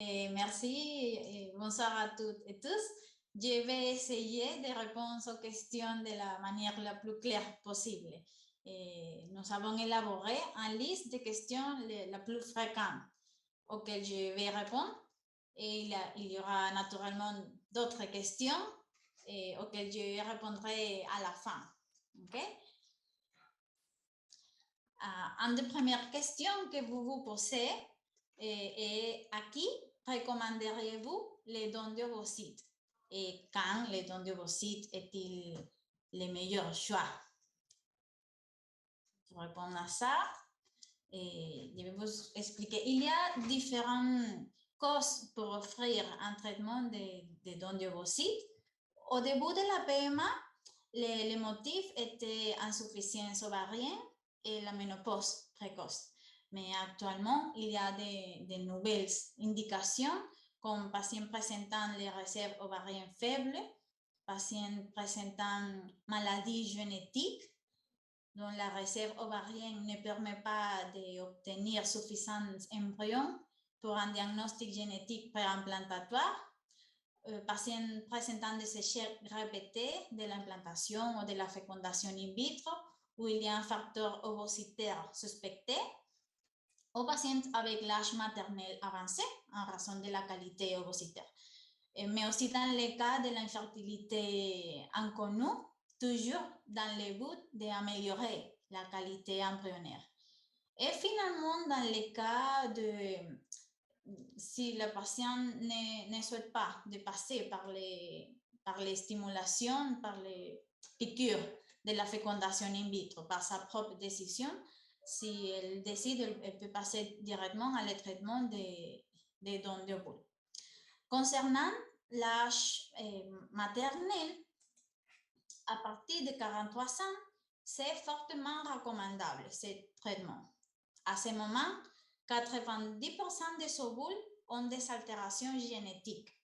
Merci et bonsoir à toutes et tous. Je vais essayer de répondre aux questions de la manière la plus claire possible. Nous avons élaboré une liste de questions la plus fréquentes auxquelles je vais répondre. Et il y aura naturellement d'autres questions auxquelles je répondrai à la fin. Okay? Une des premières questions que vous vous posez est à qui recommanderiez-vous les dons d'ovocytes et quand les dons d'ovocytes est-il le meilleur choix? Pour répondre à ça, je vais vous expliquer. Il y a différentes causes pour offrir un traitement de dons d'ovocytes. Au début de la PMA, les motifs étaient insuffisance ovarienne et la ménopause précoce. Mais actuellement, il y a de nouvelles indications comme patients présentant les réserves ovariennes faibles, patients présentant maladies génétiques dont la réserve ovarienne ne permet pas d'obtenir suffisants embryons pour un diagnostic génétique préimplantatoire, patients présentant des échecs répétés de l'implantation ou de la fécondation in vitro, où il y a un facteur ovocytaire suspecté, aux patients avec l'âge maternel avancé en raison de la qualité ovocytaire. Mais aussi dans le cas de l'infertilité inconnue, toujours dans le but d'améliorer la qualité embryonnaire. Et finalement, dans le cas de si le patient ne souhaite pas de passer par les stimulations, par les piqûres de la fécondation in vitro, par sa propre décision, si elle décide, elle peut passer directement à le traitement des dons d'ovules. Concernant l'âge maternel, à partir de 43 ans, c'est fortement recommandable ce traitement. À ce moment, 90% des ovules ont des altérations génétiques.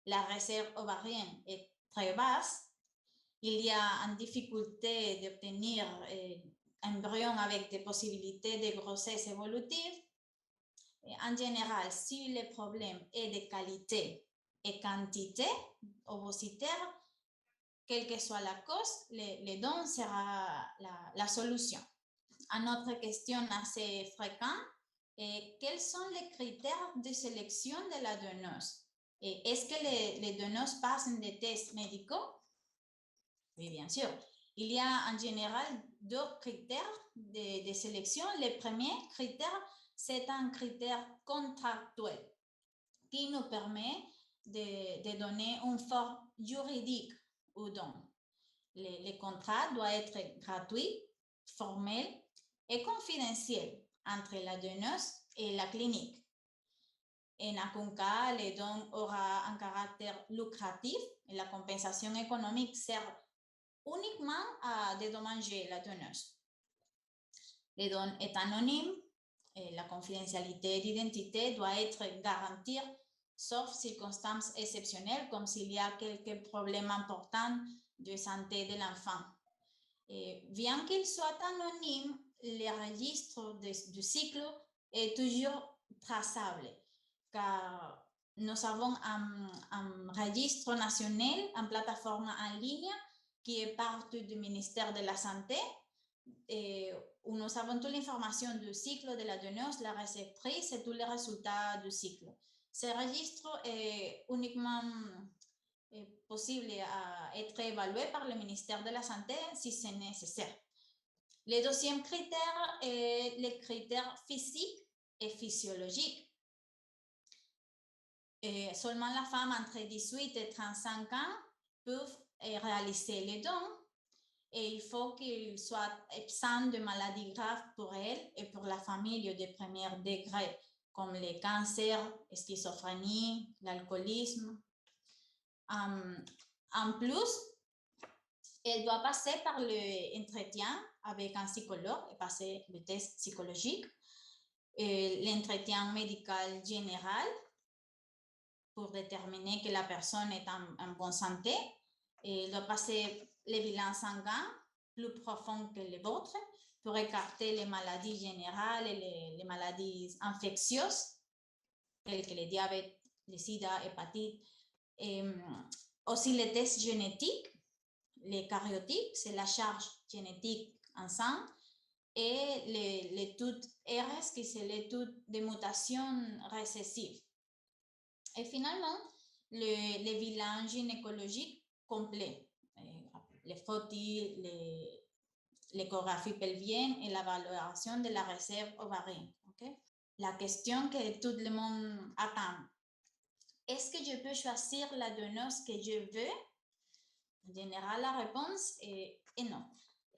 La réserve ovarienne est très basse. Il y a une difficulté d'obtenir un embryon avec des possibilités de grossesse évolutive. En général, si le problème est de qualité et quantité ovocytaire, quelle que soit la cause, le don sera la solution. Une autre question assez fréquente est quels sont les critères de sélection de la donneuse? Est-ce que les donneuses passent des tests médicaux? Oui, bien sûr. Il y a en général deux critères de sélection. Le premier critère, c'est un critère contractuel qui nous permet de donner une forme juridique au don. Le contrat doit être gratuit, formel et confidentiel entre la donneuse et la clinique. En aucun cas, le don aura un caractère lucratif et la compensation économique sert uniquement à dédommager la donneuse. Le don est anonyme et la confidentialité d'identité doit être garantie sauf circonstances exceptionnelles comme s'il y a quelques problèmes importants de santé de l'enfant. Bien qu'il soit anonyme, le registre du cycle est toujours traçable car nous avons un registre national, une plateforme en ligne qui est partie du ministère de la Santé où nous avons toute l'information du cycle de la donneuse, la réceptrice et tous les résultats du cycle. Ce registre est uniquement possible à être évalué par le ministère de la Santé si c'est nécessaire. Le deuxième critère est les critères physiques et physiologiques. Seulement la femme entre 18 et 35 ans peuvent réaliser les dons et il faut qu'il soit absent de maladies graves pour elle et pour la famille de premier degré, comme les cancers, schizophrénie, l'alcoolisme. En plus, elle doit passer par l'entretien avec un psychologue et passer le test psychologique, l'entretien médical général pour déterminer que la personne est en bonne santé. Elle doit passer les bilans sanguins plus profonds que les vôtres pour écarter les maladies générales et les maladies infectieuses. tels que le diabète, le sida, hépatite. Aussi les tests génétiques, les karyotypes, c'est la charge génétique en sang, et l'étude RS, qui c'est l'étude des mutations récessives. Et finalement, le bilan gynécologique complet, les photos, l'échographie pelvienne et la valorisation de la réserve ovarienne. Okay? La question que tout le monde attend, est-ce que je peux choisir la donneuse que je veux? En général, la réponse est non.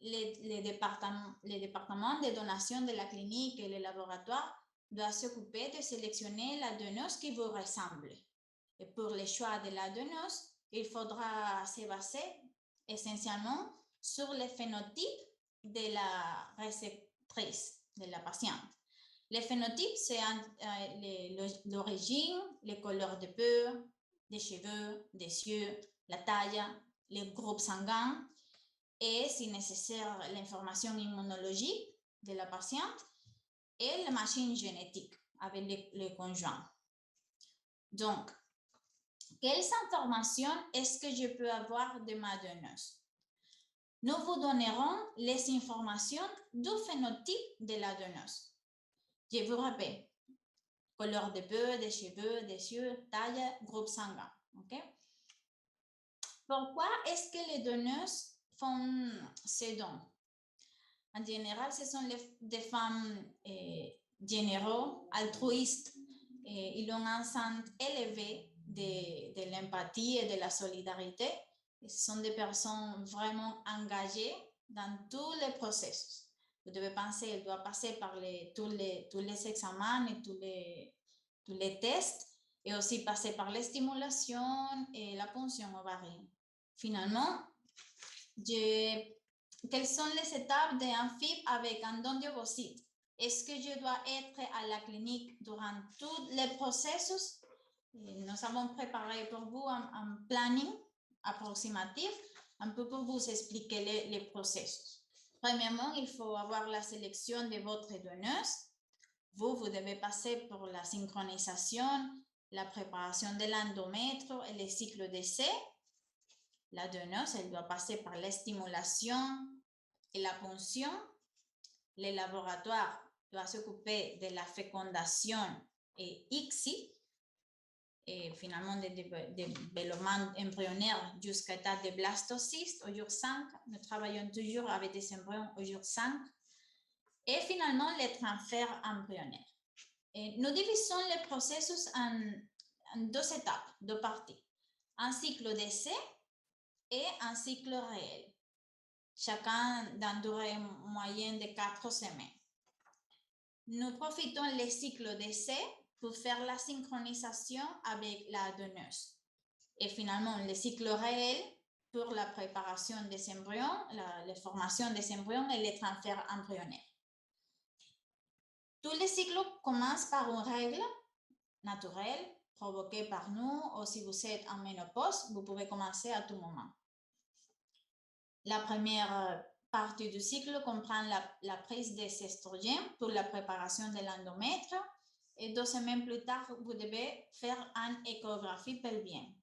Les départements de donation de la clinique et les laboratoires doivent s'occuper de sélectionner la donneuse qui vous ressemble. Et pour le choix de la donneuse, il faudra se baser essentiellement sur le phénotype de la réceptrice, de la patiente. Les phénotypes, c'est l'origine, les couleurs de peau, des cheveux, des yeux, la taille, les groupes sanguins et, si nécessaire, l'information immunologique de la patiente et la machine génétique avec les conjoints. Donc, quelles informations est-ce que je peux avoir de ma donneuse? Nous vous donnerons les informations du phénotype de la donneuse. Je vous répète, couleur de peau, des cheveux, des yeux, taille, groupe sanguin. Okay? Pourquoi est-ce que les donneuses font ces dons? En général, ce sont des femmes généraux, altruistes. Ils ont un sens élevé de l'empathie et de la solidarité. Et ce sont des personnes vraiment engagées dans tous les processus. Vous devez penser, elle doit passer par tous les examens et tous les tests, et aussi passer par les stimulations et la ponction ovarienne. Finalement, quelles sont les étapes d'un FIV avec un don d'ovocytes? Est-ce que je dois être à la clinique durant tous les processus? Nous avons préparé pour vous un planning approximatif, un peu pour vous expliquer les processus. Premièrement, il faut avoir la sélection de votre donneuse. Vous devez passer pour la synchronisation, la préparation de l'endomètre et le cycle d'essai. La donneuse, elle doit passer par la stimulation et la ponction. Le laboratoire doit s'occuper de la fécondation et ICSI, et finalement de développement embryonnaire jusqu'à l'état de blastocyste au jour 5. Nous travaillons toujours avec des embryons au jour 5. Et finalement, le transfert embryonnaire. Et nous divisons le processus en deux étapes, deux parties. Un cycle d'essai et un cycle réel, chacun d'une durée moyenne de 4 semaines. Nous profitons des cycles d'essai pour faire la synchronisation avec la donneuse. Et finalement, le cycle réel pour la préparation des embryons, la formation des embryons et le transfert embryonnaire. Tous les cycles commencent par une règle naturelle provoquée par nous, ou si vous êtes en ménopause, vous pouvez commencer à tout moment. La première partie du cycle comprend la prise des estrogènes pour la préparation de l'endomètre, et 2 semaines plus tard, vous devez faire une échographie pelvienne.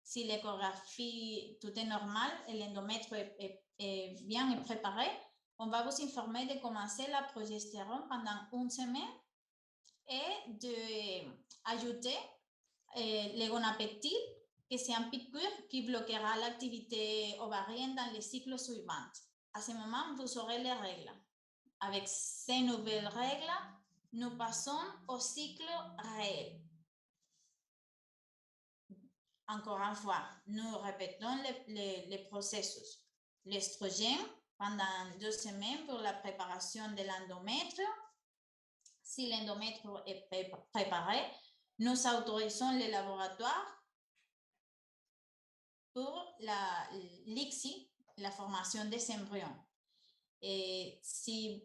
Si l'échographie, tout est normal et l'endomètre est bien préparé, on va vous informer de commencer la progestérone pendant 1 semaine et d'ajouter l'égonapectine, que c'est un piqûre qui bloquera l'activité ovarienne dans les cycles suivants. À ce moment, vous aurez les règles. Avec ces nouvelles règles, nous passons au cycle réel. Encore une fois, nous répétons les processus. L'estrogène pendant 2 semaines pour la préparation de l'endomètre. Si l'endomètre est préparé, nous autorisons les laboratoires pour l'ICSI, la formation des embryons. Et si,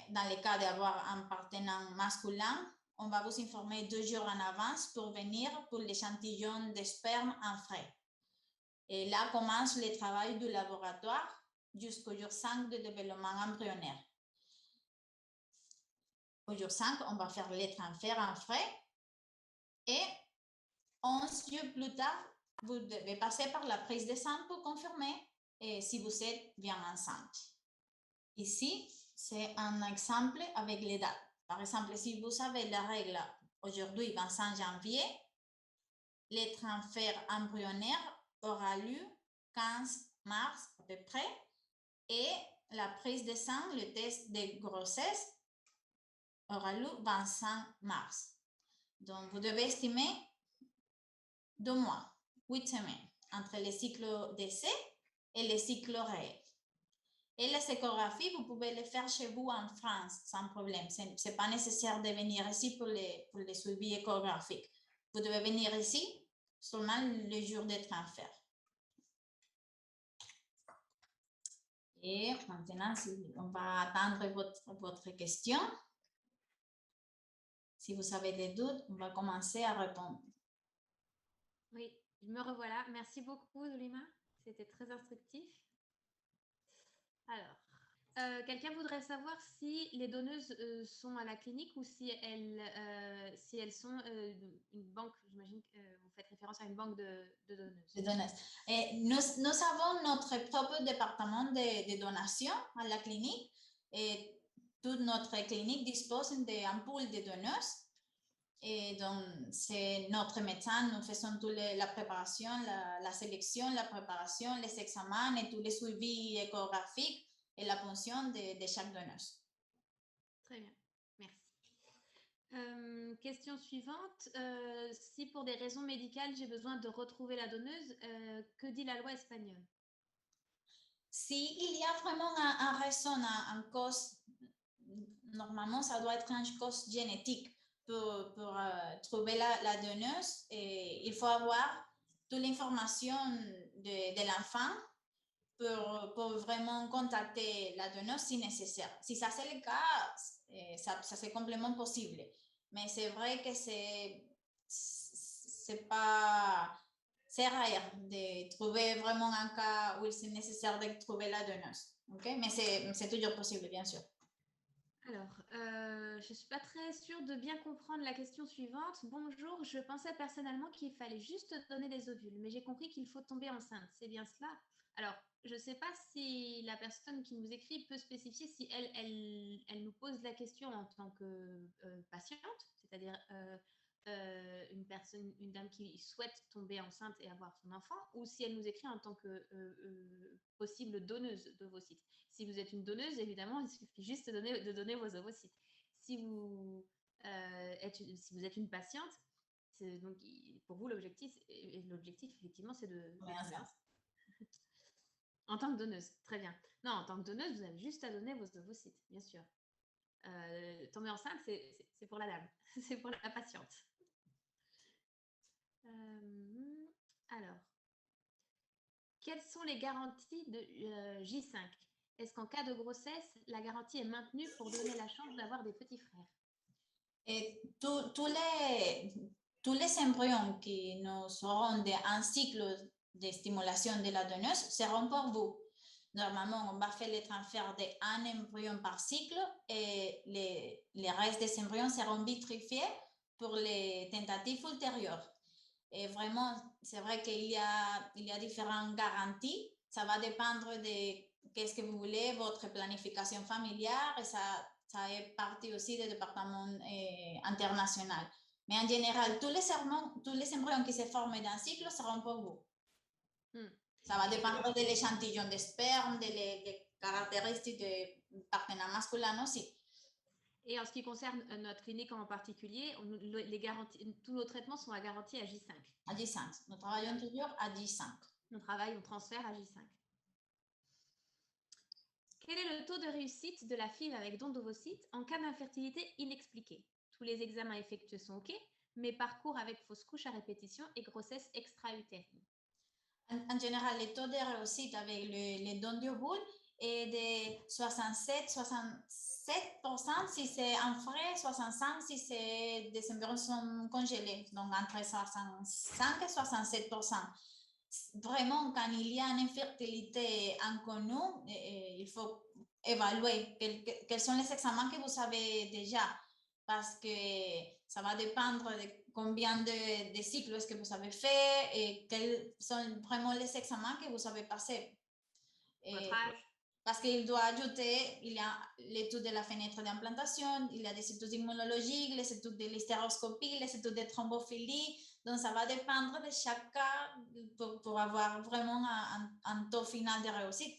dans le cas d'avoir un partenaire masculin, on va vous informer 2 jours en avance pour venir pour l'échantillon de sperme en frais. Et là commence le travail du laboratoire jusqu'au jour 5 de développement embryonnaire. Au jour 5, on va faire les transferts en frais Et 11 jours plus tard, vous devez passer par la prise de sang pour confirmer si vous êtes bien enceinte. Ici, c'est un exemple avec les dates. Par exemple, si vous avez la règle aujourd'hui, 25 janvier, le transfert embryonnaire aura lieu 15 mars à peu près et la prise de sang, le test de grossesse, aura lieu 25 mars. Donc, vous devez estimer 2 mois, 8 semaines entre les cycles d'essai et les cycles réels. Et les échographies, vous pouvez les faire chez vous en France sans problème. Ce n'est pas nécessaire de venir ici pour les suivis échographiques. Vous devez venir ici seulement le jour de transfert. Et maintenant, on va attendre votre question. Si vous avez des doutes, on va commencer à répondre. Oui, me revoilà. Merci beaucoup, Zulima. C'était très instructif. Alors, quelqu'un voudrait savoir si les donneuses sont à la clinique ou si elles sont une banque. J'imagine que vous faites référence à une banque de donneuses. Et nous avons notre propre département de donation à la clinique. Et toute notre clinique dispose d'un pool de donneuses. Et donc, c'est notre médecin, nous faisons toute la préparation, la sélection, la préparation, les examens et tous les suivis échographiques et la pension de chaque donneuse. Très bien, merci. Question suivante. Si pour des raisons médicales, j'ai besoin de retrouver la donneuse, que dit la loi espagnole? S'il y a vraiment un raison, un cause, normalement, ça doit être une cause génétique. Pour trouver la donneuse, et il faut avoir toute l'information de l'enfant pour vraiment contacter la donneuse si nécessaire. Si ça c'est le cas, ça c'est complètement possible. Mais c'est vrai que c'est rare de trouver vraiment un cas où il est nécessaire de trouver la donneuse. Okay? Mais c'est toujours possible, bien sûr. Alors, je ne suis pas très sûre de bien comprendre la question suivante. Bonjour, je pensais personnellement qu'il fallait juste donner des ovules, mais j'ai compris qu'il faut tomber enceinte. C'est bien cela? Alors, je ne sais pas si la personne qui nous écrit peut spécifier si elle nous pose la question en tant que patiente, c'est-à-dire une dame qui souhaite tomber enceinte et avoir son enfant, ou si elle nous écrit en tant que possible donneuse d'ovocytes. Si vous êtes une donneuse, évidemment, il suffit juste de donner vos ovocytes. Si vous êtes une patiente, donc pour vous, l'objectif, effectivement, c'est de en tant que donneuse, très bien. Non, en tant que donneuse, vous avez juste à donner vos ovocytes, bien sûr. Tomber enceinte, c'est pour la dame, c'est pour la patiente. Alors, quelles sont les garanties de J5? Est-ce qu'en cas de grossesse, la garantie est maintenue pour donner la chance d'avoir des petits frères? Et tous les embryons qui nous auront un cycle de stimulation de la donneuse seront pour vous. Normalement, on va faire le transfert d'un embryon par cycle et les restes des embryons seront vitrifiés pour les tentatives ultérieures. Et vraiment, c'est vrai qu'il y a différentes garanties. Ça va dépendre de qu'est-ce que vous voulez, votre planification familiale, et ça est partie aussi du département international. Mais en général, tous les embryons qui se forment dans un cycle seront pour vous. Ça va dépendre de l'échantillon de sperme, des caractéristiques du partenaire masculin aussi. Et en ce qui concerne notre clinique en particulier, tous nos traitements sont à garantie à J5. À J5. Nous travaillons toujours à J5. On transfère à J5. Quel est le taux de réussite de la FIV avec don d'ovocytes en cas d'infertilité inexpliquée? Tous les examens effectués sont OK, mais parcours avec fausse couche à répétition et grossesse extra-utérine. En général, le taux de réussite avec les dons d'ovules est de 67% si c'est en frais, 65% si c'est des embryons sont congelés, donc entre 65 et 67%. Vraiment, quand il y a une infertilité inconnue, il faut évaluer quels sont les examens que vous avez déjà, parce que ça va dépendre de combien de cycles est-ce que vous avez fait et quels sont vraiment les examens que vous avez passés. Votre âge. Parce qu'il doit ajouter, il y a l'étude de la fenêtre d'implantation, il y a des études immunologiques, les études de l'hystéroscopie, les études de thrombophilie. Donc, ça va dépendre de chaque cas pour avoir vraiment un taux final de réussite.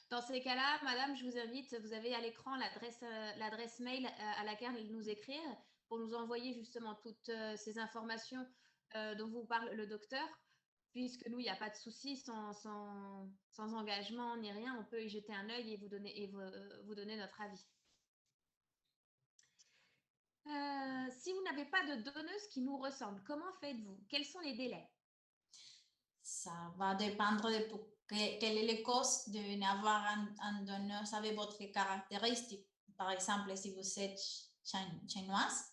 Dans ces cas-là, madame, je vous invite, vous avez à l'écran l'adresse mail à laquelle nous écrire pour nous envoyer justement toutes ces informations dont vous parle le docteur. Puisque nous, il n'y a pas de souci, sans engagement ni rien, on peut y jeter un œil et vous donner notre avis. Si vous n'avez pas de donneuse qui nous ressemble, comment faites-vous? Quels sont les délais? Ça va dépendre de quel est le cost de n'avoir un donneuse avec votre caractéristique. Par exemple, si vous êtes chinoise,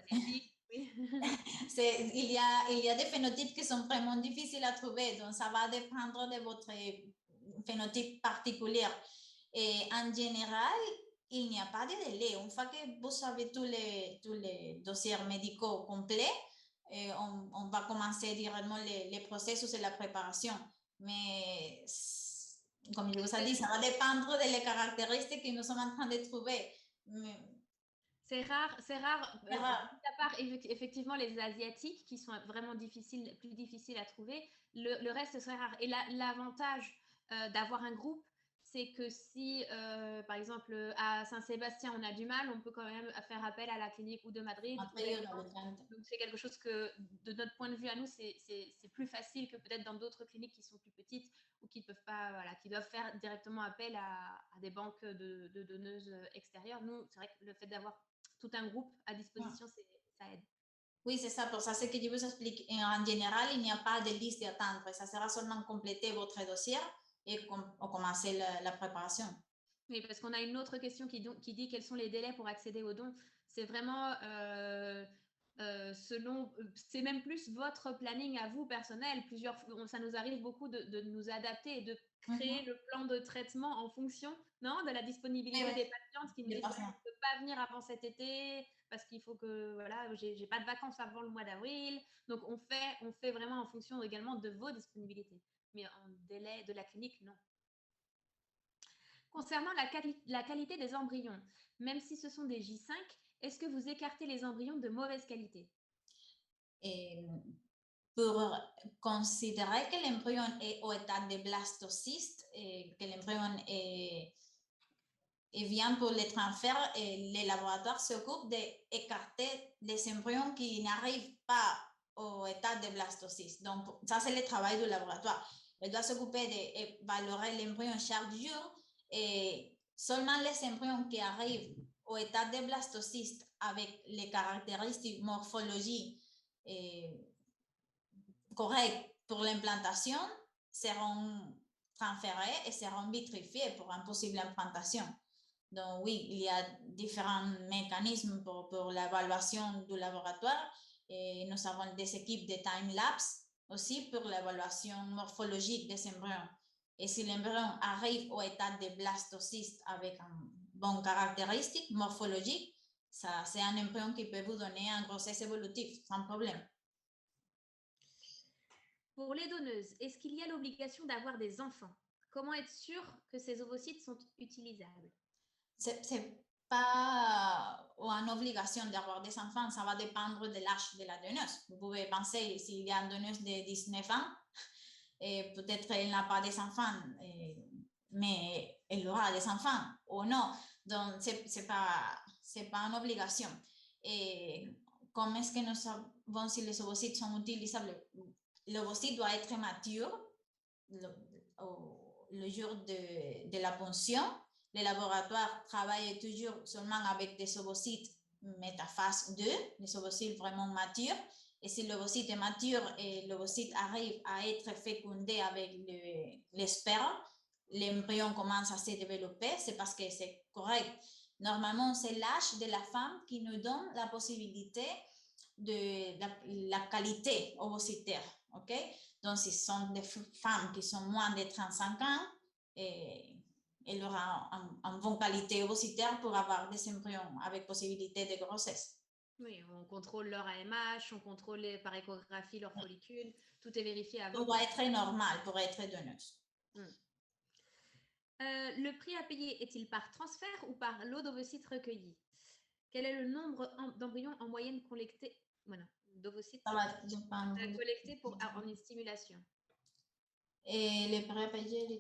oui. il y a des phénotypes qui sont vraiment difficiles à trouver, donc ça va dépendre de votre phénotype particulier. Et en général, il n'y a pas de délai. Une fois que vous avez tous les dossiers médicaux complets, on va commencer directement les processus et la préparation. Mais comme je vous ai dit, ça va dépendre des caractéristiques que nous sommes en train de trouver. C'est rare. À part effectivement les asiatiques qui sont vraiment plus difficiles à trouver, le reste c'est très rare. Et l'avantage d'avoir un groupe, c'est que si, par exemple, à Saint-Sébastien, on a du mal, on peut quand même faire appel à la clinique ou de Madrid. Donc, c'est quelque chose que, de notre point de vue à nous, c'est plus facile que peut-être dans d'autres cliniques qui sont plus petites ou qui peuvent pas, voilà, qui doivent faire directement appel à des banques de donneuses extérieures. Nous, c'est vrai que le fait d'avoir tout un groupe à disposition, ça aide. Oui, c'est ça. Pour ça, c'est que je vous explique. En général, il n'y a pas de liste d'attente. Ça sera seulement compléter votre dossier et commencer la préparation. Oui, parce qu'on a une autre question qui dit quels sont les délais pour accéder aux dons. C'est vraiment c'est même plus votre planning à vous personnel. Ça nous arrive beaucoup de nous adapter et de créer le plan de traitement en fonction de la disponibilité des patientes qui nous disent je ne peux pas venir avant cet été parce qu'il faut que j'ai pas de vacances avant le mois d'avril. Donc on fait vraiment en fonction également de vos disponibilités. Mais en délai de la clinique, non. Concernant la qualité des embryons, même si ce sont des J5, est-ce que vous écartez les embryons de mauvaise qualité? Pour considérer que l'embryon est au état de blastocyste et que l'embryon est bien pour le transfert, les laboratoires s'occupent d'écarter les embryons qui n'arrivent pas au état de blastocyste. Donc, ça, c'est le travail du laboratoire. Il doit s'occuper d'évaluer l'embryon chaque jour et seulement les embryons qui arrivent au état de blastocyste avec les caractéristiques morphologiques correctes pour l'implantation seront transférés et seront vitrifiés pour une possible implantation. Donc oui, il y a différents mécanismes pour l'évaluation du laboratoire et nous avons des équipes de time-lapse aussi pour l'évaluation morphologique des embryons. Et si l'embryon arrive au état de blastocyste avec une bonne caractéristique morphologique, c'est un embryon qui peut vous donner une grossesse évolutive sans problème. Pour les donneuses, est-ce qu'il y a l'obligation d'avoir des enfants? Comment être sûr que ces ovocytes sont utilisables? C'est pas une obligation d'avoir des enfants, ça va dépendre de l'âge de la donneuse. Vous pouvez penser, s'il y a une donneuse de 19 ans, et peut-être elle n'a pas des enfants, mais elle aura des enfants ou non. Donc, c'est pas une obligation. Et comment est-ce que nous savons si les ovocytes sont utilisables? L'ovocyte doit être mature le jour de la ponction. Le laboratoire travaille toujours seulement avec des ovocytes métaphase 2, des ovocytes vraiment matures. Et si l'ovocyte est mature et l'ovocyte arrive à être fécondé avec le sperme, l'embryon commence à se développer, c'est parce que c'est correct. Normalement, c'est l'âge de la femme qui nous donne la possibilité de la qualité ovocytaire. OK? Donc, si ce sont des femmes qui sont moins de 35 ans, elle aura une bonne qualité ovocytaire pour avoir des embryons avec possibilité de grossesse. Oui, on contrôle leur AMH, on contrôle par échographie leurs follicules, tout est vérifié avant. Tout doit être normal pour être donneuse. Le prix à payer est-il par transfert ou par lot d'ovocytes recueillis? Quel est le nombre d'embryons en moyenne collectés, d'ovocytes collectés en une stimulation? Et les prêts à payer,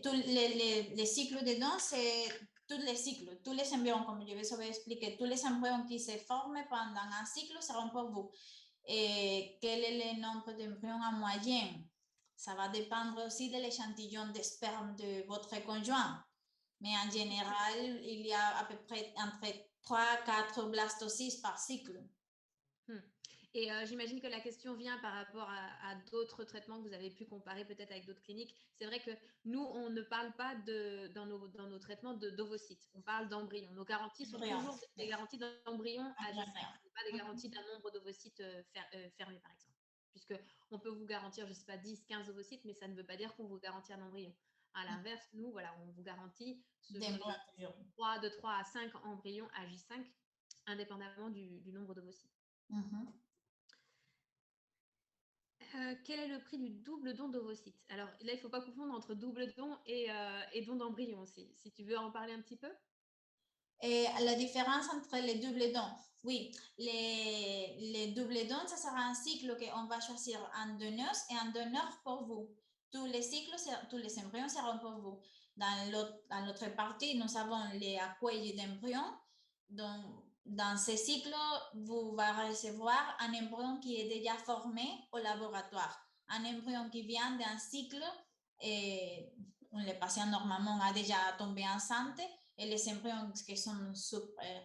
tous les cycles de dons, c'est tous les cycles, tous les embryons, comme je vais expliquer, tous les embryons qui se forment pendant un cycle seront pour vous. Et quel est le nombre d'embryons en moyenne? Ça va dépendre aussi de l'échantillon de sperme de votre conjoint. Mais en général, il y a à peu près entre 3 à 4 blastocystes par cycle. Et j'imagine que la question vient par rapport à d'autres traitements que vous avez pu comparer peut-être avec d'autres cliniques. C'est vrai que nous, on ne parle pas dans nos traitements d'ovocytes. On parle d'embryons. Nos garanties sont toujours des garanties d'embryons à J5, pas des garanties d'un nombre d'ovocytes fermés, par exemple. Puisqu'on peut vous garantir, je ne sais pas, 10, 15 ovocytes, mais ça ne veut pas dire qu'on vous garantit un embryon. À l'inverse, nous, voilà, on vous garantit de 3 à 5 embryons à J5, indépendamment du nombre d'ovocytes. Quel est le prix du double don d'ovocytes? Alors là, il ne faut pas confondre entre double don et don d'embryon aussi. Si tu veux en parler un petit peu. Et la différence entre les doubles dons, oui, les doubles dons, ça sera un cycle qu'on va choisir un donneur et un donneur pour vous. Tous les cycles, tous les embryons seront pour vous. Dans l'autre partie, nous avons les accueils d'embryons. Donc, dans ce cycle, vous allez recevoir un embryon qui est déjà formé au laboratoire. Un embryon qui vient d'un cycle et le patient normalement a déjà tombé enceinte et les embryons qui sont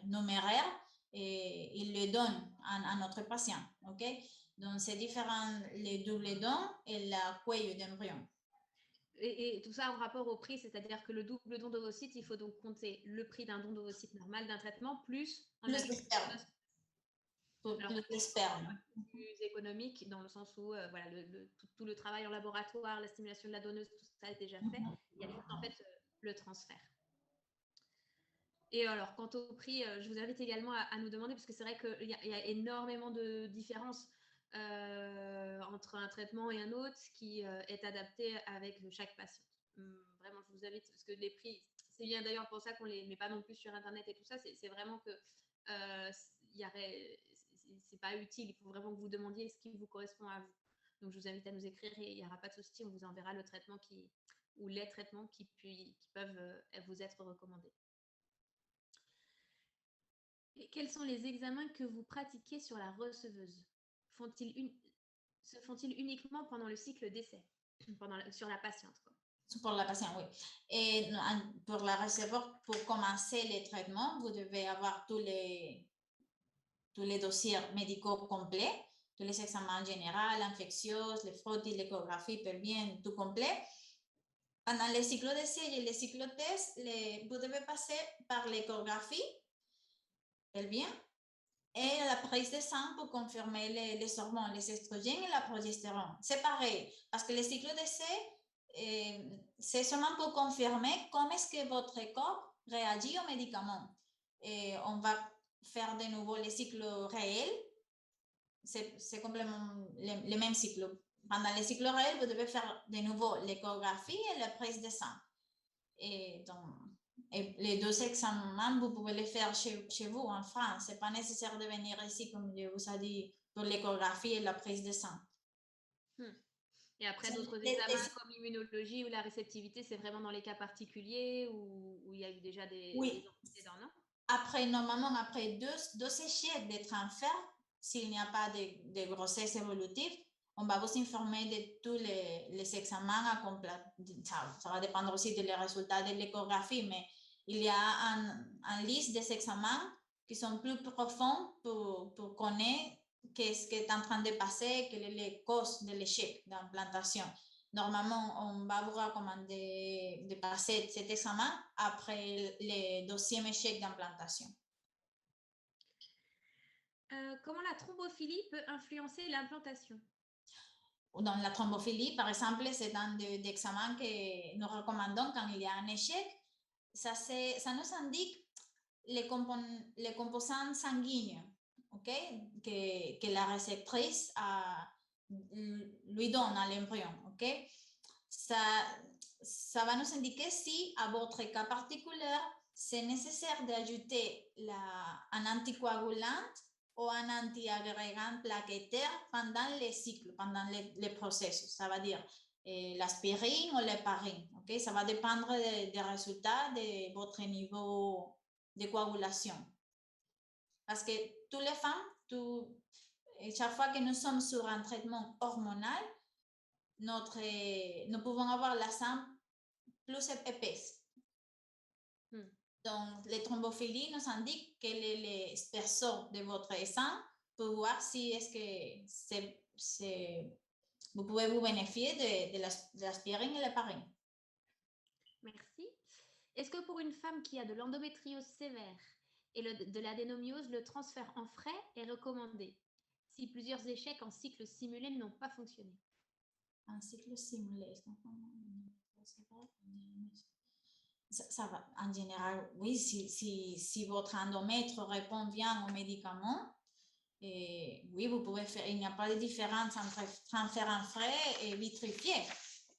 numéraires, ils le donnent à notre patient. OK? Donc, c'est différent les doubles dons et l'accueil d'embryons. Et tout ça en rapport au prix, c'est-à-dire que le double don d'ovocytes, il faut donc compter le prix d'un don d'ovocytes normal, d'un traitement, plus le sperme. Plus sperme. Plus économique, dans le sens où voilà, tout le travail en laboratoire, la stimulation de la donneuse, tout ça est déjà fait. Il y a juste en fait le transfert. Et alors, quant au prix, je vous invite également à nous demander, parce que c'est vrai qu'il y a énormément de différences entre un traitement et un autre qui est adapté avec chaque patiente. Vraiment, je vous invite, parce que les prix, c'est bien d'ailleurs pour ça qu'on ne les met pas non plus sur Internet et tout ça, c'est vraiment que c'est pas utile, il faut vraiment que vous demandiez ce qui vous correspond à vous. Donc, je vous invite à nous écrire et il n'y aura pas de souci, on vous enverra le traitement ou les traitements qui peuvent vous être recommandés. Et quels sont les examens que vous pratiquez sur la receveuse? Se font-ils uniquement pendant le cycle d'essai, sur la patiente, quoi? Pour la patiente, oui. Et pour la recevoir, pour commencer les traitements, vous devez avoir tous les dossiers médicaux complets, tous les examens généraux, infectieux, les frottis, l'échographie, pelvienne, tout complet. Pendant les cycles d'essai et les cycles de test, vous devez passer par l'échographie pelvienne et la prise de sang pour confirmer les hormones, les estrogènes et la progestérone. C'est pareil, parce que les cycles d'essai, c'est seulement pour confirmer comment est-ce que votre corps réagit aux médicaments. Et on va faire de nouveau les cycles réels. C'est complètement le même cycle. Pendant les cycles réels, vous devez faire de nouveau l'échographie et la prise de sang. Et donc, et les deux examens, vous pouvez les faire chez vous en France. Ce n'est pas nécessaire de venir ici, comme je vous ai dit, pour l'échographie et la prise de sang. Et après, d'autres examens comme l'immunologie ou la réceptivité, c'est vraiment dans les cas particuliers où il y a eu déjà des antécédents, non? Après, normalement, après deux échecs de transfert, s'il n'y a pas de grossesse évolutive, on va vous informer de tous les examens à compléter. Ça va dépendre aussi des résultats de l'échographie, mais il y a une liste des examens qui sont plus profonds pour connaître qu'est-ce qui est en train de passer, quelle est la cause de l'échec d'implantation. Normalement, on va vous recommander de passer cet examen après le deuxième échec d'implantation. Comment la thrombophilie peut influencer l'implantation? Dans la thrombophilie, par exemple, c'est un des examens que nous recommandons quand il y a un échec. Ça nous indique les composants sanguins. okay, que la réceptrice lui donne à l'embryon. Okay? Ça va nous indiquer si, à votre cas particulier, c'est nécessaire d'ajouter un anticoagulant ou un antiagrégant plaquettaire pendant les cycles, pendant les processus. Ça veut dire l'aspirine ou l'héparine. Okay? Ça va dépendre des résultats de votre niveau de coagulation. Parce que toutes les femmes, chaque fois que nous sommes sur un traitement hormonal, nous pouvons avoir la sang plus épaisse. Donc, les thrombophilies nous indiquent quel est l'espesseur de votre sang pour voir si est-ce que vous pouvez vous bénéficier de l'aspirine et l'héparine. Merci. Est-ce que pour une femme qui a de l'endométriose sévère et de l'adénomiose, le transfert en frais est recommandé si plusieurs échecs en cycle simulé n'ont pas fonctionné? Un cycle simulé, ça va. En général, oui, si votre endomètre répond bien aux médicaments, oui, vous pouvez faire. Il n'y a pas de différence entre transfert en frais et vitrifié.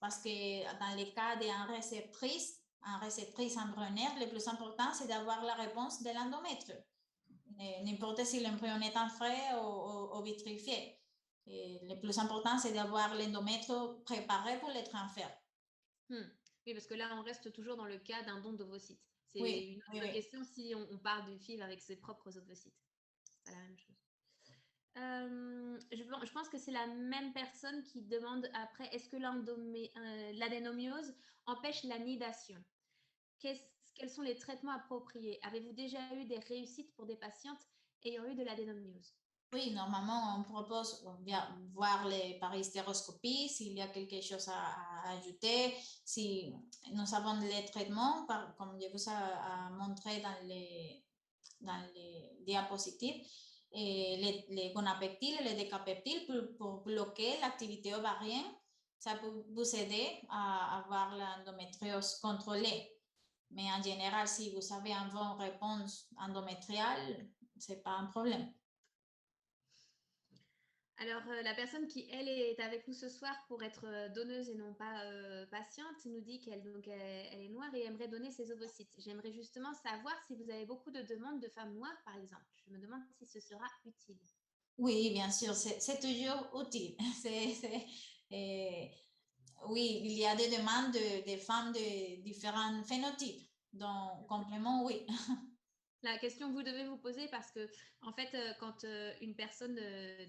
Parce que dans les cas d'un réceptrice embryonnaire, le plus important, c'est d'avoir la réponse de l'endomètre. N'importe si l'embryon est en frais ou vitrifié. Le plus important, c'est d'avoir l'endomètre préparé pour le transfert. Oui, parce que là, on reste toujours dans le cas d'un don d'ovocytes. C'est une autre question si on part du FIV avec ses propres ovocytes. C'est pas la même chose. Je pense que c'est la même personne qui demande après, est-ce que l'adénomiose empêche la nidation? Quels sont les traitements appropriés? Avez-vous déjà eu des réussites pour des patientes ayant eu de l'adénomiose? Oui, normalement, on propose voir par hystéroscopie s'il y a quelque chose à ajouter. Si nous avons les traitements, comme je vous ai montré dans les diapositives, les gonapeptides et les décapeptides pour bloquer l'activité ovarienne, ça peut vous aider à avoir l'endométriose contrôlée. Mais en général, si vous avez une bonne réponse endométriale, ce n'est pas un problème. Alors, la personne qui, elle, est avec nous ce soir pour être donneuse et non pas patiente, nous dit qu'elle est noire et aimerait donner ses ovocytes. J'aimerais justement savoir si vous avez beaucoup de demandes de femmes noires, par exemple. Je me demande si ce sera utile. Oui, bien sûr, c'est toujours utile. Oui, il y a des demandes de femmes de différents phénotypes. Donc, complément, oui. La question que vous devez vous poser, parce que en fait, quand une personne,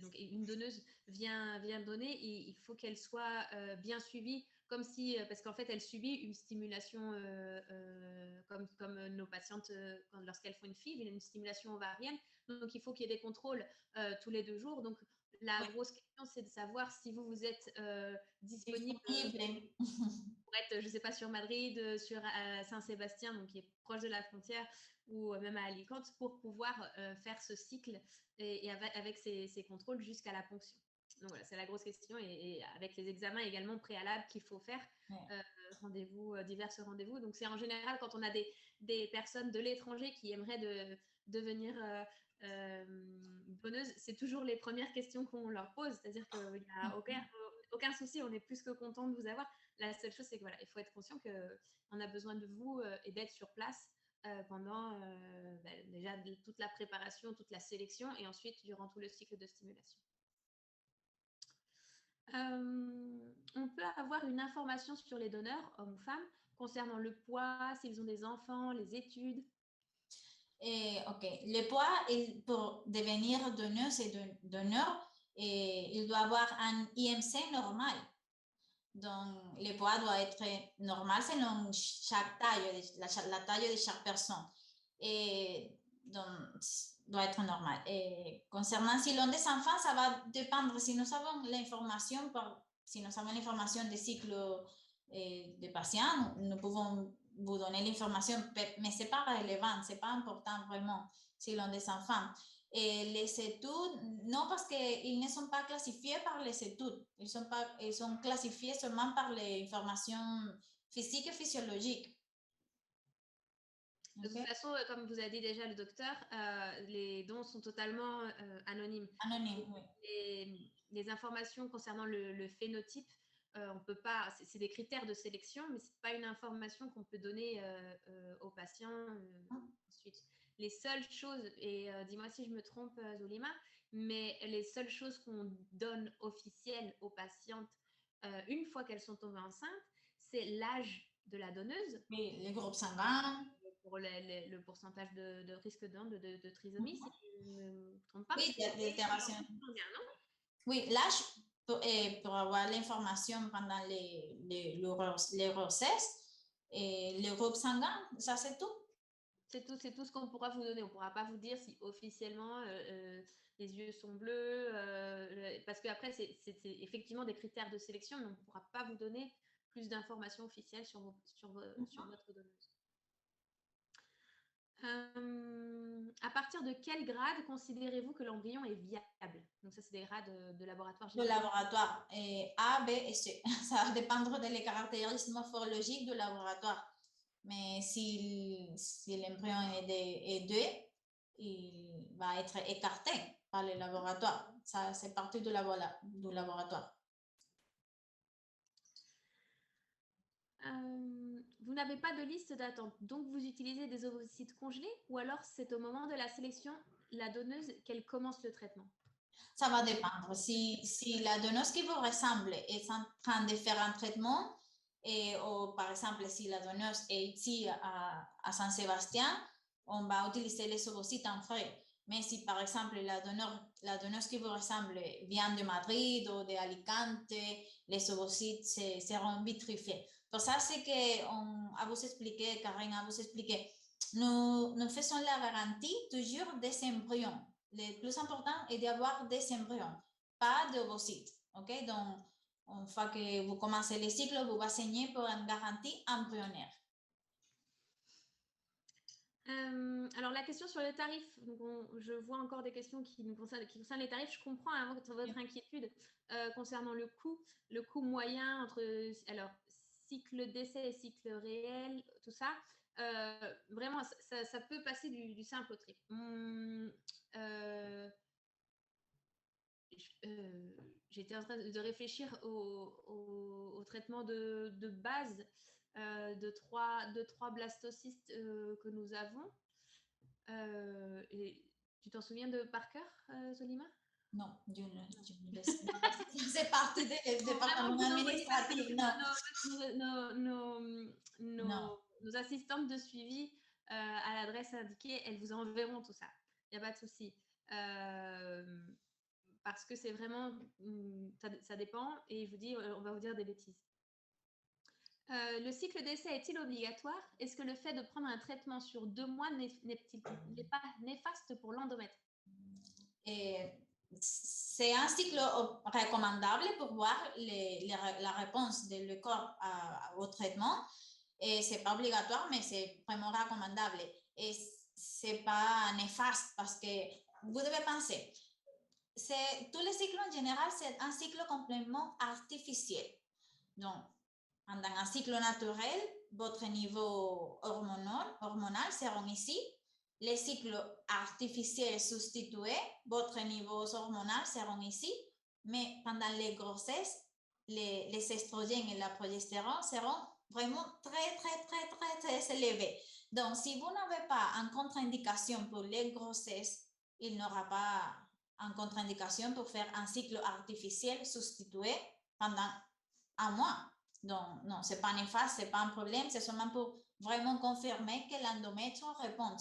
donc une donneuse vient donner, il faut qu'elle soit bien suivie, comme si, parce qu'en fait, elle subit une stimulation comme nos patientes lorsqu'elles font une FIV, une stimulation ovarienne. Donc, il faut qu'il y ait des contrôles tous les 2 jours. Donc, la grosse question, c'est de savoir si vous êtes disponible pour être, je ne sais pas, sur Madrid, sur Saint-Sébastien, donc qui est proche de la frontière, ou même à Alicante, pour pouvoir faire ce cycle et avec ces contrôles jusqu'à la ponction. Donc voilà, c'est la grosse question, et avec les examens également préalables qu'il faut faire, divers rendez-vous. Donc c'est en général quand on a des personnes de l'étranger qui aimeraient devenir donneuses, c'est toujours les premières questions qu'on leur pose, c'est-à-dire qu'il n'y a aucun souci, on est plus que content de vous avoir. La seule chose, c'est que voilà, il faut être conscient qu'on a besoin de vous et d'être sur place pendant déjà toute la préparation, toute la sélection, et ensuite durant tout le cycle de stimulation. On peut avoir une information sur les donneurs, hommes ou femmes, concernant le poids, s'ils ont des enfants, les études? Ok, le poids, pour devenir donneuse et donneur, il doit avoir un IMC normal. Donc, le poids doit être normal selon chaque taille, la taille de chaque personne. Et donc, doit être normal. Et concernant si l'on des enfants, ça va dépendre. Si nous avons l'information, des cycles des patients, nous pouvons vous donner l'information, mais ce n'est pas relevant, ce n'est pas important vraiment si l'on des enfants. Et les études, non, parce qu'ils ne sont pas classifiés par les études. Ils sont classifiés seulement par les informations physiques et physiologiques. De toute façon, comme vous a dit déjà le docteur, les dons sont totalement anonymes. Anonyme, oui. Les informations concernant le phénotype, on peut pas, c'est des critères de sélection, mais c'est pas une information qu'on peut donner aux patients ensuite. Les seules choses, et dis-moi si je me trompe, Zolima, mais les seules choses qu'on donne officielles aux patientes une fois qu'elles sont tombées enceintes, c'est l'âge de la donneuse. Oui, les groupes sanguins. Pour le pourcentage de risque de trisomie, si je ne me trompe pas. Oui, d'altération. Non? Oui, l'âge pour avoir l'information pendant les grossesses et les groupes sanguins, ça c'est tout. C'est tout ce qu'on pourra vous donner. On ne pourra pas vous dire si officiellement les yeux sont bleus, parce qu'après, c'est effectivement des critères de sélection, mais on ne pourra pas vous donner plus d'informations officielles sur votre donneuse. À partir de quel grade considérez-vous que l'embryon est viable? Donc ça, c'est des grades de laboratoire De laboratoire, A, B et C. Ça va dépendre des caractéristiques morphologiques du laboratoire. Mais si l'embryon est 2, il va être écarté par le laboratoire. Ça, c'est partie du laboratoire. Vous n'avez pas de liste d'attente, donc vous utilisez des ovocytes congelés ou alors c'est au moment de la sélection, la donneuse, qu'elle commence le traitement? Ça va dépendre. Si la donneuse qui vous ressemble est en train de faire un traitement, ou par exemple, si la donneuse est ici à Saint-Sébastien, on va utiliser les ovocytes en frais. Mais si par exemple la donneuse qui vous ressemble vient de Madrid ou d'Alicante, les ovocytes seront vitrifiés. Pour ça, c'est qu'on a vous expliqué, Karen a vous expliqué, nous faisons la garantie toujours des embryons. Le plus important est d'avoir des embryons, pas d'ovocytes. Okay? Donc, une fois que vous commencez le cycle, vous va signer pour une garantie embryonnaire. Alors, la question sur le tarif, donc je vois encore des questions qui concernent les tarifs. Je comprends votre inquiétude concernant le coût moyen entre cycle d'essai et cycle réel, tout ça. Vraiment, ça peut passer du simple au triple. J'étais en train de réfléchir au traitement de base de trois blastocystes que nous avons. Et tu t'en souviens de par cœur, Zolima? Non, je ne laisse pas. C'est partie des départements administratifs. Nos assistantes de suivi à l'adresse indiquée, elles vous enverront tout ça. Il n'y a pas de souci. Parce que c'est vraiment, ça dépend, et je vous dis, on va vous dire des bêtises. Le cycle d'essai est-il obligatoire? Est-ce que le fait de prendre un traitement sur 2 mois n'est pas néfaste pour l'endomètre? C'est un cycle recommandable pour voir la réponse du corps au traitement. Et ce n'est pas obligatoire, mais c'est vraiment recommandable. Et ce n'est pas néfaste parce que vous devez penser, tous les cycles en général, c'est un cycle complètement artificiel. Donc, pendant un cycle naturel, votre niveau hormonal sera ici. Les cycles artificiels substitués, votre niveau hormonal seront ici. Mais pendant les grossesses, les estrogènes et la progestérone seront vraiment très élevés. Donc, si vous n'avez pas une contre-indication pour les grossesses, il n'y aura pas une contre-indication pour faire un cycle artificiel substitué pendant un mois. Donc, non, ce n'est pas néfaste, ce n'est pas un problème, c'est seulement pour vraiment confirmer que l'endomètre répond.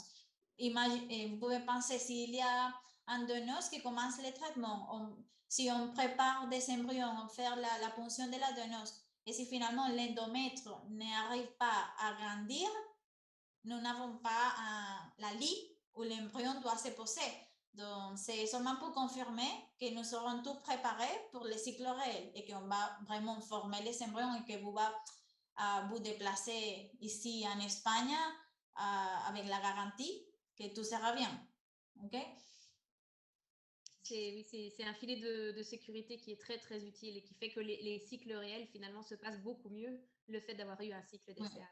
Vous pouvez penser, s'il y a un donneuse qui commence le traitement, si on prépare des embryons, on fait la ponction de la donneuse, et si finalement l'endomètre n'arrive pas à grandir, nous n'avons pas la lit où l'embryon doit se poser. Donc, c'est seulement pour confirmer que nous serons tous préparés pour le cycle réel et qu'on va vraiment former les embryons et que vous allez vous déplacer ici en Espagne avec la garantie que tout sera bien. OK? C'est un filet de sécurité qui est très utile et qui fait que les cycles réels finalement se passent beaucoup mieux le fait d'avoir eu un cycle d'essai.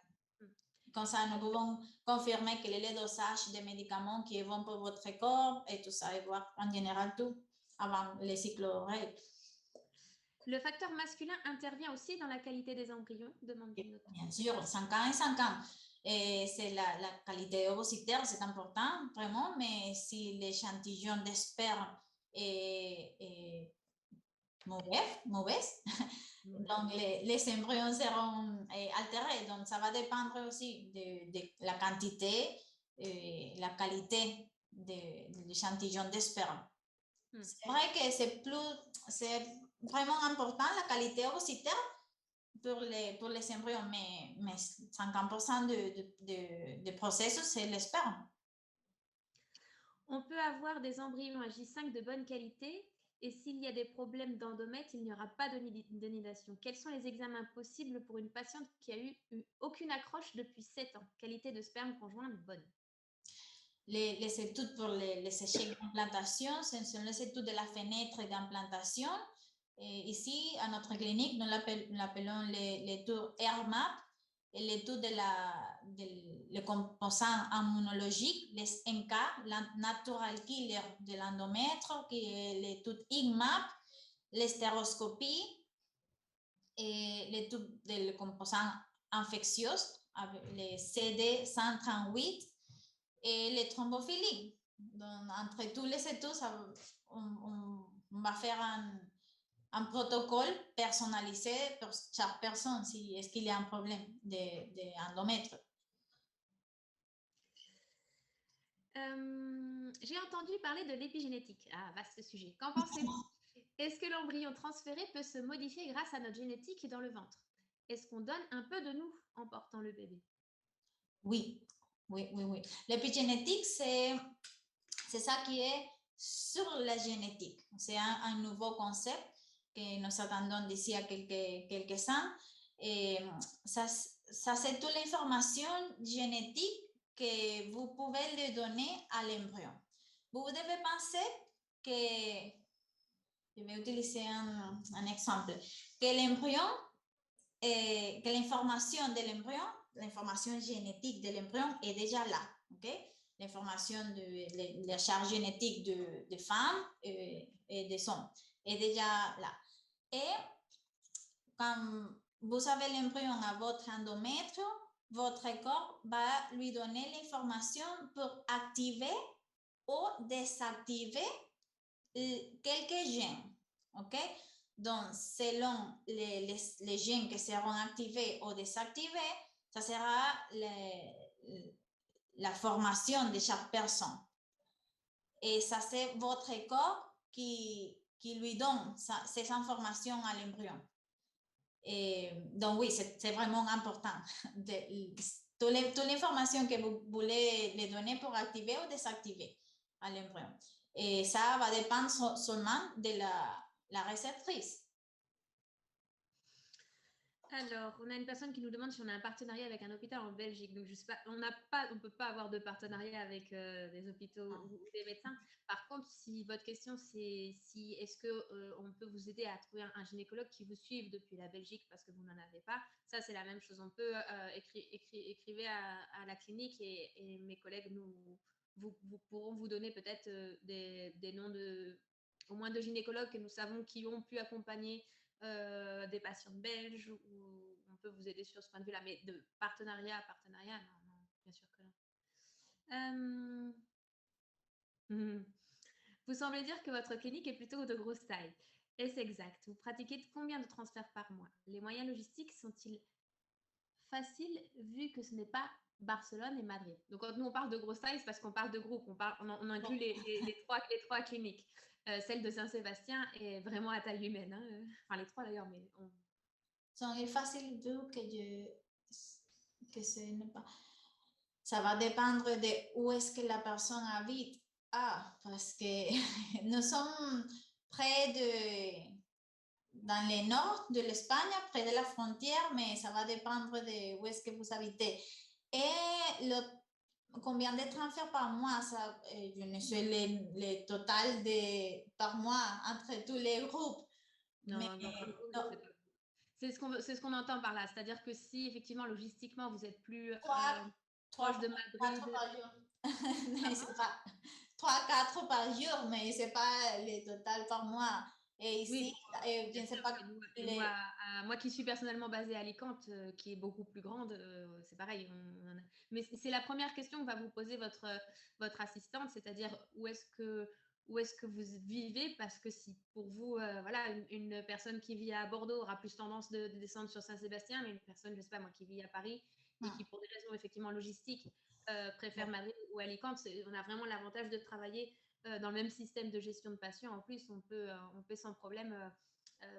comme ça, nous pouvons confirmer quel est le dosage des médicaments qui est bon pour votre corps et tout ça, et voir en général tout avant les cycles règles. Le facteur masculin intervient aussi dans la qualité des embryons, demande une autre. Bien sûr, 5 ans et 5 ans. C'est la qualité ovocitaire, c'est important, vraiment, mais si l'échantillon de sperme est mauvaise, donc les embryons seront altérés. Donc, ça va dépendre aussi de la quantité et la qualité de l'échantillon de sperme. C'est vrai que c'est vraiment important la qualité ovocitaire pour les embryons, mais 50% de processus, c'est le sperme. On peut avoir des embryons à J5 de bonne qualité et s'il y a des problèmes d'endomètre, il n'y aura pas de nidation. Quels sont les examens possibles pour une patiente qui a eu aucune accroche depuis 7 ans? Qualité de sperme conjointe bonne. Les études pour les échecs d'implantation, ce sont les études de la fenêtre d'implantation. Ici, à notre clinique, nous l'appelons l'étude AirMap, et l'étude le composant immunologique, les NK, la natural killer de l'endomètre, qui est l'étude IgMap, l'hystéroscopie, et l'étude des composants infectieux, avec les CD138, et les thrombophilies. Donc, entre tous les études, on va faire un protocole personnalisé pour chaque personne si est-ce qu'il y a un problème d'endomètre. J'ai entendu parler de l'épigénétique. Ah, vaste sujet. Qu'en pensez-vous? Est-ce que l'embryon transféré peut se modifier grâce à notre génétique dans le ventre? Est-ce qu'on donne un peu de nous en portant le bébé? Oui. L'épigénétique, c'est ça qui est sur la génétique. C'est un nouveau concept que nous attendons d'ici à quelques ans. Et ça c'est toute l'information génétique que vous pouvez le donner à l'embryon. Vous devez penser que, je vais utiliser un exemple, que l'embryon, que l'information de l'embryon, l'information génétique de l'embryon est déjà là, ok? L'information de la charge génétique de femmes et des hommes est déjà là. Et quand vous avez l'embryon à votre endomètre, votre corps va lui donner l'information pour activer ou désactiver quelques gènes, ok? Donc, selon les gènes qui seront activés ou désactivés, ça sera la formation de chaque personne. Et ça, c'est votre corps qui lui donne ces informations à l'embryon. Donc, oui, c'est vraiment important. Toute l'information que vous voulez les donner pour activer ou désactiver à l'embryon. Et ça va dépendre seulement de la réceptrice. Alors, on a une personne qui nous demande si on a un partenariat avec un hôpital en Belgique. Donc, je sais pas, on ne peut pas avoir de partenariat avec des hôpitaux ou des médecins. Par contre, si votre question c'est si est-ce que on peut vous aider à trouver un gynécologue qui vous suive depuis la Belgique parce que vous n'en avez pas, ça c'est la même chose. On peut écrivez à la clinique et mes collègues vous pourront vous donner peut-être des noms au moins de gynécologues que nous savons qui ont pu accompagner des patientes belges où on peut vous aider sur ce point de vue-là, mais de partenariat à partenariat, non, bien sûr que non. Vous semblez dire que votre clinique est plutôt de grosse taille. Est-ce exact? Vous pratiquez combien de transferts par mois? Les moyens logistiques sont-ils faciles vu que ce n'est pas Barcelone et Madrid? Donc quand nous on parle de grosse taille, c'est parce qu'on parle de groupe, on inclut les trois cliniques. Celle de Saint-Sébastien est vraiment à taille humaine. Hein. Enfin, les trois d'ailleurs, mais C'est facile vu que ce n'est pas. Ça va dépendre de où est-ce que la personne habite. Ah, parce que nous sommes dans le nord de l'Espagne, près de la frontière, mais ça va dépendre de où est-ce que vous habitez. Et combien de transferts par mois, ça, je ne sais le total par mois entre tous les groupes. non, mais, non, non. C'est ce qu'on entend par là. C'est-à-dire que si, effectivement, logistiquement, vous êtes plus Trois, proche de Madrid. 4 par jour. Mais c'est pas 3-4 par jour, mais c'est pas le total par mois. Et ici, Oui, je ne sais pas. Moi qui suis personnellement basée à Alicante, qui est beaucoup plus grande, c'est pareil. Mais c'est la première question que va vous poser votre assistante, c'est-à-dire où est-ce que vous vivez, parce que si pour vous, voilà, une personne qui vit à Bordeaux aura plus tendance de descendre sur Saint-Sébastien, mais une personne, je sais pas moi, qui vit à Paris et qui, pour des raisons effectivement logistiques, préfère Madrid ou Alicante, on a vraiment l'avantage de travailler dans le même système de gestion de patients. En plus, on peut sans problème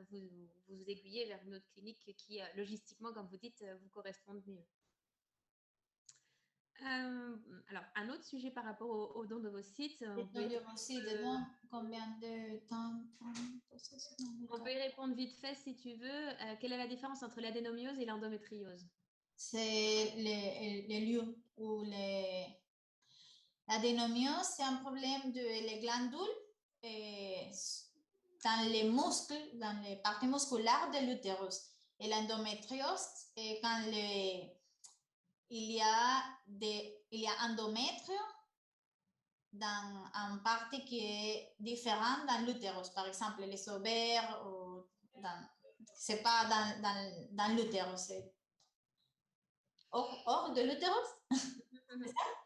vous aiguiller vers une autre clinique qui, logistiquement, comme vous dites, vous corresponde mieux. Alors, un autre sujet par rapport aux dons de vos sites. Combien de temps on peut y répondre vite fait si tu veux. Quelle est la différence entre l'adénomiose et l'endométriose? C'est les lieux où l'adénomiose, c'est un problème de les glandules dans les muscles, dans les parties musculaires de l'utérus. Et l'endométriose, c'est quand il y a endométre dans une partie qui est différente dans l'utérus. Par exemple, les ovaires, c'est pas dans l'utérus, c'est hors de l'utérus.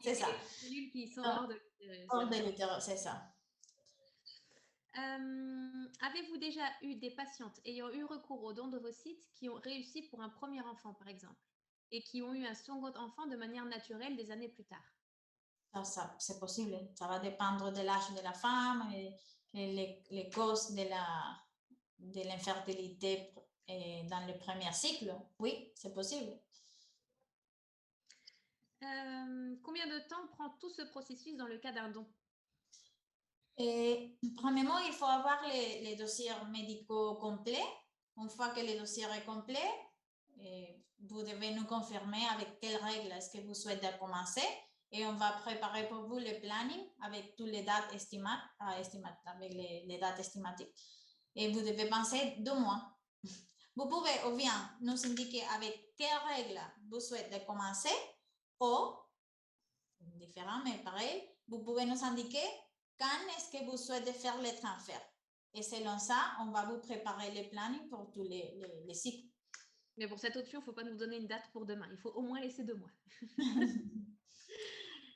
C'est ça. Les cellules qui sont hors de l'utérus. Hors de l'utérus, c'est ça. Avez-vous déjà eu des patientes ayant eu recours aux dons d'ovocytes qui ont réussi pour un premier enfant, par exemple, et qui ont eu un second enfant de manière naturelle des années plus tard? Ça c'est possible. Ça va dépendre de l'âge de la femme et les causes de l'infertilité dans le premier cycle. Oui, c'est possible. Combien de temps prend tout ce processus dans le cas d'un don? Premièrement, il faut avoir les dossiers médicaux complets. Une fois que le dossier est complet, vous devez nous confirmer avec quelles règles est-ce que vous souhaitez commencer et on va préparer pour vous le planning avec toutes les dates avec les dates estimatives. Et vous devez penser 2 mois. Vous pouvez ou bien nous indiquer avec quelles règles vous souhaitez commencer ou, différent mais pareil, vous pouvez nous indiquer quand est-ce que vous souhaitez faire les transferts. Et selon ça, on va vous préparer les plannings pour tous les cycles. Mais pour cette option, il ne faut pas nous donner une date pour demain. Il faut au moins laisser 2 mois.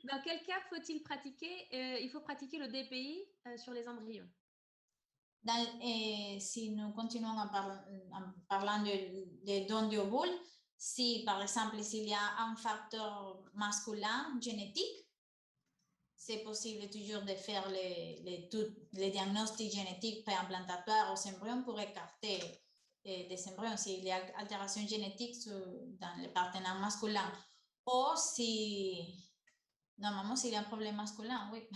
Dans quel cas faut-il pratiquer il faut pratiquer le DPI sur les embryons? Si nous continuons en parlant de dons d'ovules, si par exemple s'il y a un facteur masculin génétique, c'est possible toujours de faire les diagnostics génétiques préimplantatoires aux embryons pour écarter des embryons s'il y a altération génétique dans le partenaire masculin. Ou normalement, s'il y a un problème masculin, oui.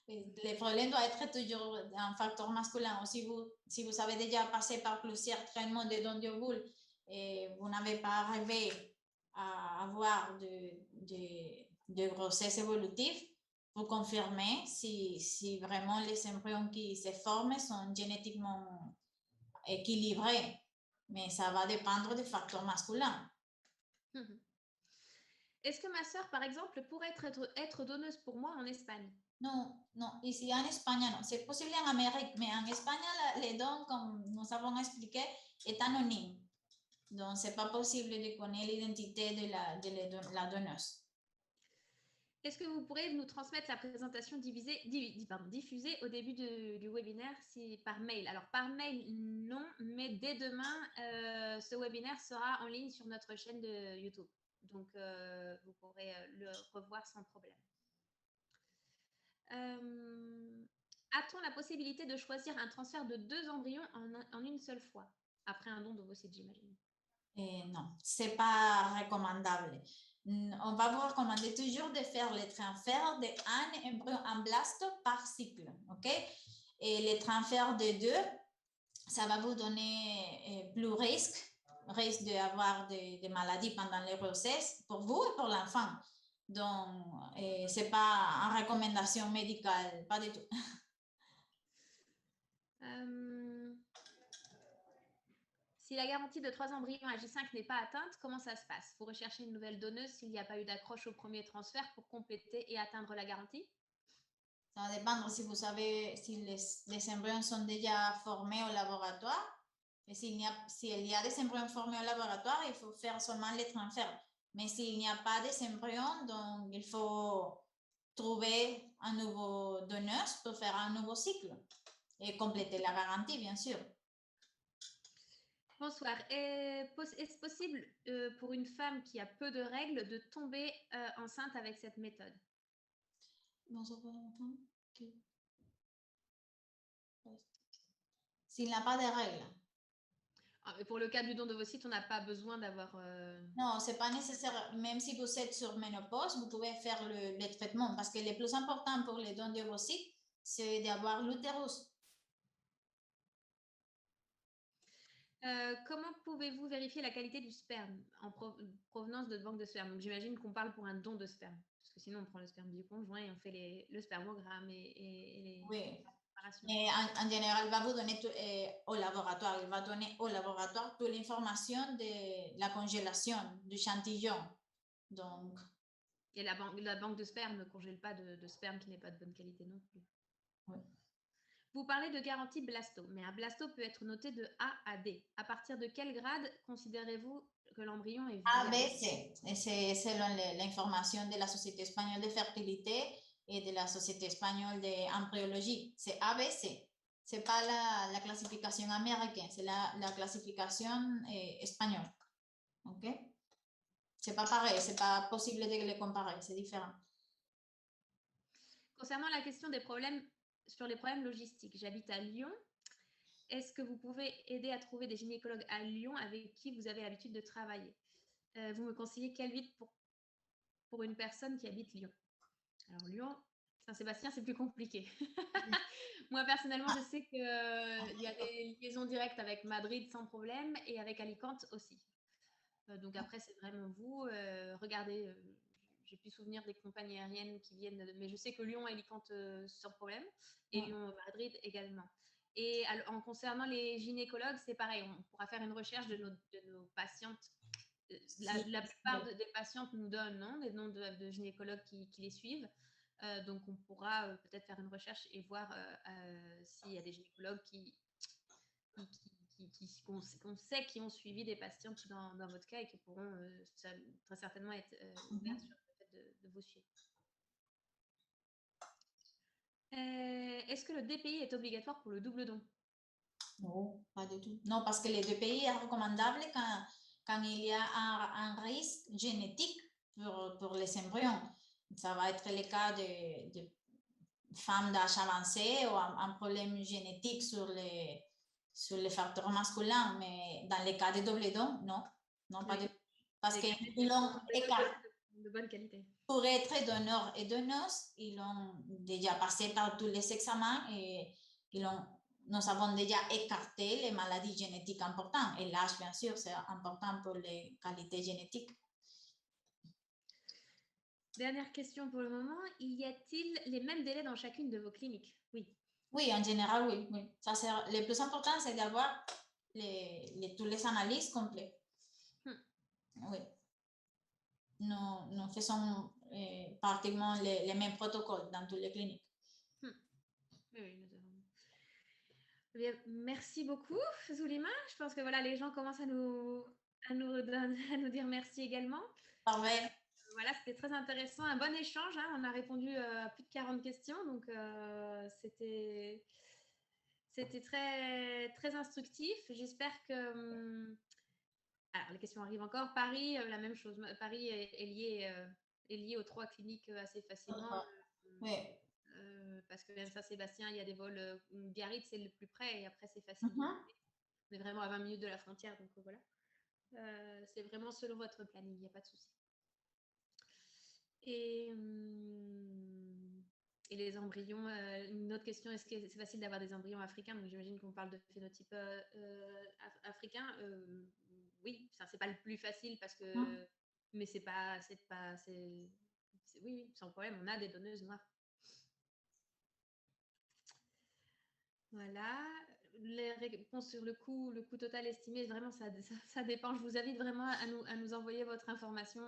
Le problème doit être toujours un facteur masculin. Ou si vous avez déjà passé par plusieurs traitements de dons d'ovules et vous n'avez pas arrivé à avoir de grossesse évolutive, vous confirmez si vraiment les embryons qui se forment sont génétiquement équilibrés. Mais ça va dépendre des facteurs masculins. Est-ce que ma sœur, par exemple, pourrait être donneuse pour moi en Espagne? Non, ici en Espagne, non. C'est possible en Amérique, mais en Espagne, les dons, comme nous avons expliqué, est anonyme. Donc, ce n'est pas possible de connaître l'identité de la donneuse. Est-ce que vous pourrez nous transmettre la présentation diffusée au début du webinaire par mail? Alors, par mail, non, mais dès demain, ce webinaire sera en ligne sur notre chaîne de YouTube. Donc, vous pourrez le revoir sans problème. A-t-on la possibilité de choisir un transfert de 2 embryons en une seule fois, après un don d'ovocytes, j'imagine? Non, ce n'est pas recommandable. On va vous recommander toujours de faire les transferts d'un embryon en blast par cycle, ok? Et les transferts de 2, ça va vous donner plus risque d'avoir des maladies pendant les grossesses pour vous et pour l'enfant. Donc, ce n'est pas une recommandation médicale, pas du tout. Si la garantie de 3 embryons à J5 n'est pas atteinte, comment ça se passe? Faut rechercher une nouvelle donneuse s'il n'y a pas eu d'accroche au premier transfert pour compléter et atteindre la garantie? Ça va dépendre si vous savez si les embryons sont déjà formés au laboratoire. Et s'il y a des embryons formés au laboratoire, il faut faire seulement les transferts. Mais s'il n'y a pas de embryons, donc il faut trouver un nouveau donneur pour faire un nouveau cycle et compléter la garantie, bien sûr. Bonsoir. Est-ce possible pour une femme qui a peu de règles de tomber enceinte avec cette méthode? Bonsoir pour une femme s'il n'a pas de règles. Ah, mais pour le cas du don d'ovocytes, on n'a pas besoin d'avoir... Non, c'est pas nécessaire. Même si vous êtes sur ménopause, vous pouvez faire le traitement parce que le plus important pour les dons d'ovocytes, c'est d'avoir l'utérus. Comment pouvez-vous vérifier la qualité du sperme en provenance de banque de sperme? Donc j'imagine qu'on parle pour un don de sperme, parce que sinon on prend le sperme du conjoint et on fait le spermogramme et les Oui. préparations. Et en général, il va vous donner au laboratoire. Il va donner au laboratoire toute l'information de la congélation du échantillon. Donc, Et la banque de sperme ne congèle pas de sperme qui n'est pas de bonne qualité non plus. oui. Vous parlez de garantie blasto, mais un blasto peut être noté de A à D. À partir de quel grade considérez-vous que l'embryon est viable? ABC, c'est selon l'information de la Société espagnole de fertilité et de la Société espagnole d'embryologie. C'est ABC. Ce n'est pas la classification américaine, c'est la classification espagnole. OK? C'est pas pareil, c'est pas possible de les comparer, c'est différent. Concernant la question des problèmes, sur les problèmes logistiques, j'habite à Lyon. Est-ce que vous pouvez aider à trouver des gynécologues à Lyon avec qui vous avez l'habitude de travailler? Vous me conseillez quelle ville pour une personne qui habite Lyon? Alors Lyon, Saint-Sébastien, c'est plus compliqué. Moi, personnellement, je sais qu'il y a des liaisons directes avec Madrid sans problème et avec Alicante aussi. Donc après, c'est vraiment vous. Regardez, j'ai plus souvenir des compagnies aériennes qui viennent, mais je sais que Lyon et Alicante sans problème, et Lyon-Madrid également. Et en concernant les gynécologues, c'est pareil, on pourra faire une recherche de nos patientes. La plupart des patientes nous donnent des noms de gynécologues qui les suivent. Donc on pourra peut-être faire une recherche et voir s'il y a des gynécologues qu'on sait qui ont suivi des patientes dans votre cas et qui pourront très certainement être ouverts sur le fait de vous suivre. Est-ce que le DPI est obligatoire pour le double don? Non, pas du tout. Non, parce que le DPI est recommandable quand il y a un risque génétique pour les embryons. Ça va être le cas de femmes d'âge avancé ou un problème génétique sur les facteurs masculins, mais dans les cas de double don, non. Non, pas du tout. Parce qu'ils l'ont écarté. De bonne qualité. Pour être donneur et donneuse, ils ont déjà passé par tous les examens et nous avons déjà écarté les maladies génétiques importantes. Et l'âge, bien sûr, c'est important pour les qualités génétiques. Dernière question pour le moment. Y a-t-il les mêmes délais dans chacune de vos cliniques? Oui. Oui, en général, oui. Oui. Ça, le plus important, c'est d'avoir toutes les analyses complètes. Oui. Nous faisons pratiquement les mêmes protocoles dans toutes les cliniques. Oui, nous avons. Bien, merci beaucoup, Zulima. Je pense que voilà, les gens commencent à nous dire merci également. Parfait. Voilà, c'était très intéressant, un bon échange. Hein. On a répondu à plus de 40 questions, donc c'était très, très instructif. J'espère que... alors, les questions arrivent encore. Paris, la même chose. Paris est lié aux 3 cliniques assez facilement. Oui. Parce que même Saint-Sébastien, il y a des vols. Biarritz, c'est le plus près et après, c'est facile. On est vraiment à 20 minutes de la frontière, donc voilà. C'est vraiment selon votre planning, il n'y a pas de souci. Et les embryons, une autre question, est-ce que c'est facile d'avoir des embryons africains? Donc j'imagine qu'on parle de phénotype africain. Oui, ça c'est pas le plus facile parce que, mais oui, sans problème, on a des donneuses noires. Voilà. les réponses sur le coût total estimé, vraiment, ça dépend. Je vous invite vraiment à nous envoyer votre information.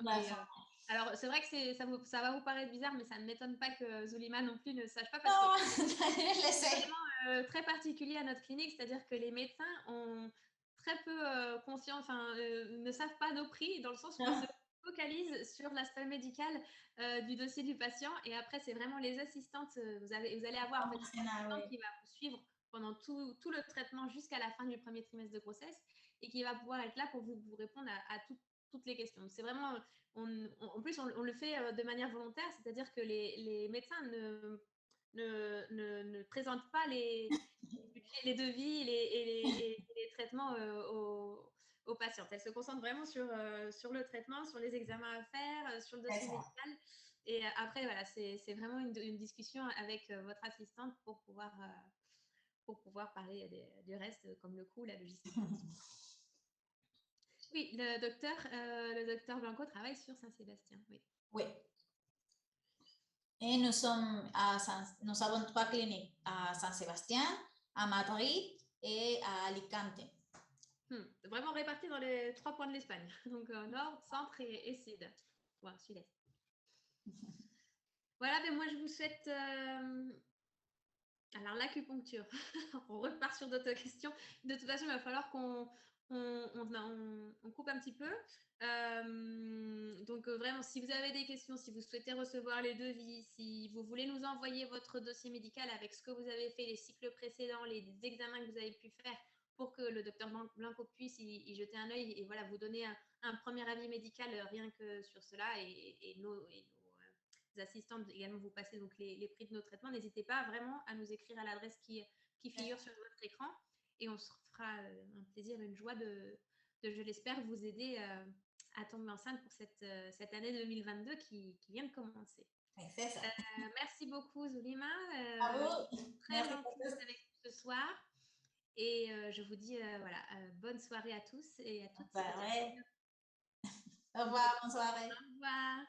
Alors, c'est vrai que ça va vous paraître bizarre, mais ça ne m'étonne pas que Zulima non plus ne sache pas parce Non, que je le sais. c'est vraiment très particulier à notre clinique, c'est-à-dire que les médecins ont très peu conscience, ne savent pas nos prix, dans le sens où ils se focalisent sur l'aspect médical du dossier du patient. Et après, c'est vraiment les assistantes. Vous allez avoir en fait une assistante qui va vous suivre pendant tout le traitement jusqu'à la fin du premier trimestre de grossesse et qui va pouvoir être là pour vous répondre à toutes les questions. C'est vraiment, en plus, on le fait de manière volontaire, c'est-à-dire que les médecins ne présentent pas les budgets, les devis et les traitements aux patientes. Elles se concentrent vraiment sur le traitement, sur les examens à faire, sur le dossier médical. Et après, voilà, c'est vraiment une discussion avec votre assistante pour pouvoir parler du reste, comme le coût, la logistique. Oui, le docteur Blanco travaille sur Saint-Sébastien, oui. Oui. Et nous avons 3 cliniques à Saint-Sébastien, à Madrid et à Alicante. Vraiment répartis dans les 3 points de l'Espagne, donc nord, centre et sud, sud-est. Voilà, mais moi je vous souhaite alors l'acupuncture. On repart sur d'autres questions. De toute façon, il va falloir qu'on coupe un petit peu. Donc vraiment, si vous avez des questions, si vous souhaitez recevoir les devis, si vous voulez nous envoyer votre dossier médical avec ce que vous avez fait, les cycles précédents, les examens que vous avez pu faire, pour que le docteur Blanco puisse y jeter un œil et voilà, vous donner un premier avis médical rien que sur cela et nos assistantes également vous passer donc les prix de nos traitements. N'hésitez pas vraiment à nous écrire à l'adresse qui figure sur votre écran et on se fera un plaisir, une joie de je l'espère, vous aider à tomber enceinte pour cette année 2022 qui vient de commencer. C'est ça. Merci beaucoup Zulima. À vous. Très gentille avec vous ce soir. Et je vous dis bonne soirée à tous et à toutes. Au revoir, bonne soirée. Au revoir.